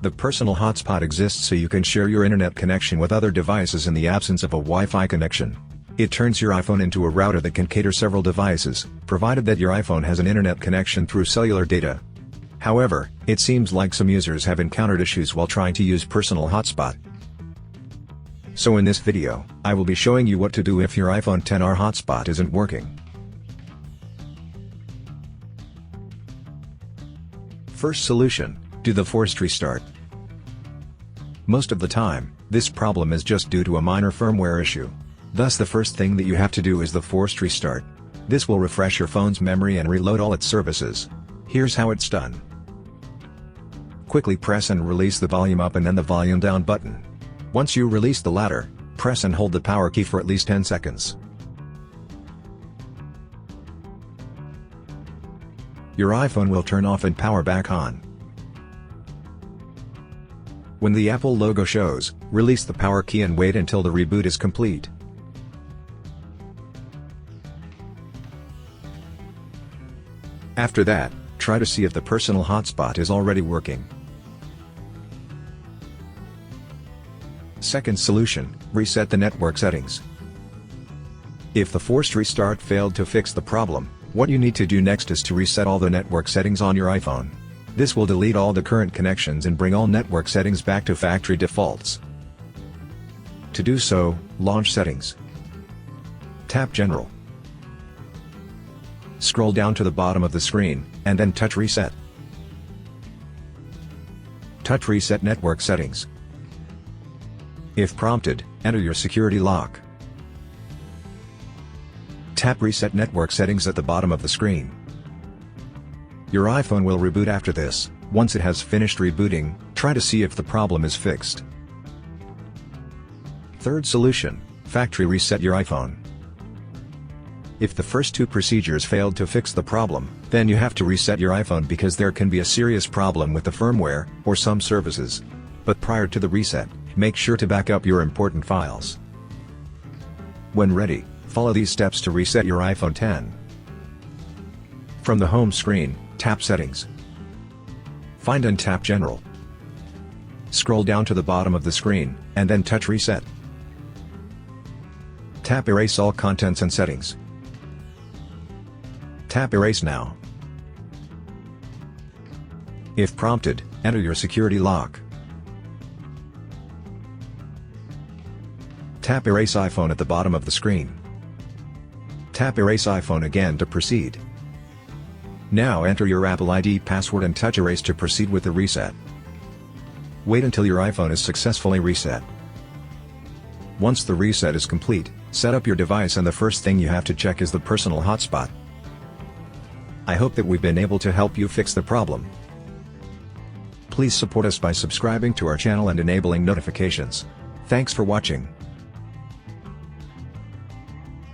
The personal hotspot exists so you can share your internet connection with other devices in the absence of a Wi-Fi connection. It turns your iPhone into a router that can cater several devices, provided that your iPhone has an internet connection through cellular data. However, it seems like some users have encountered issues while trying to use personal hotspot. So in this video, I will be showing you what to do if your iPhone XR hotspot isn't working. First solution, do the forced restart. Most of the time, this problem is just due to a minor firmware issue. Thus the first thing that you have to do is the forced restart. This will refresh your phone's memory and reload all its services. Here's how it's done. Quickly press and release the volume up and then the volume down button. Once you release the latter, press and hold the power key for at least 10 seconds. Your iPhone will turn off and power back on. When the Apple logo shows, release the power key and wait until the reboot is complete. After that, try to see if the personal hotspot is already working. Second solution, reset the network settings. If the forced restart failed to fix the problem, what you need to do next is to reset all the network settings on your iPhone. This will delete all the current connections and bring all network settings back to factory defaults. To do so, launch Settings. Tap General. Scroll down to the bottom of the screen, and then touch Reset. Touch Reset Network Settings. If prompted, enter your security lock. Tap Reset Network Settings at the bottom of the screen. Your iPhone will reboot after this. Once it has finished rebooting, try to see if the problem is fixed. Third solution, factory reset your iPhone. If the first two procedures failed to fix the problem, then you have to reset your iPhone because there can be a serious problem with the firmware, or some services. But prior to the reset, make sure to back up your important files. When ready, follow these steps to reset your iPhone X. From the home screen, tap Settings. Find and tap General. Scroll down to the bottom of the screen, and then touch Reset. Tap Erase all contents and settings. Tap Erase now. If prompted, enter your security lock. Tap Erase iPhone at the bottom of the screen. Tap Erase iPhone again to proceed. Now enter your Apple ID password and touch Erase to proceed with the reset. Wait until your iPhone is successfully reset. Once the reset is complete, set up your device and the first thing you have to check is the personal hotspot. I hope that we've been able to help you fix the problem. Please support us by subscribing to our channel and enabling notifications. Thanks for watching.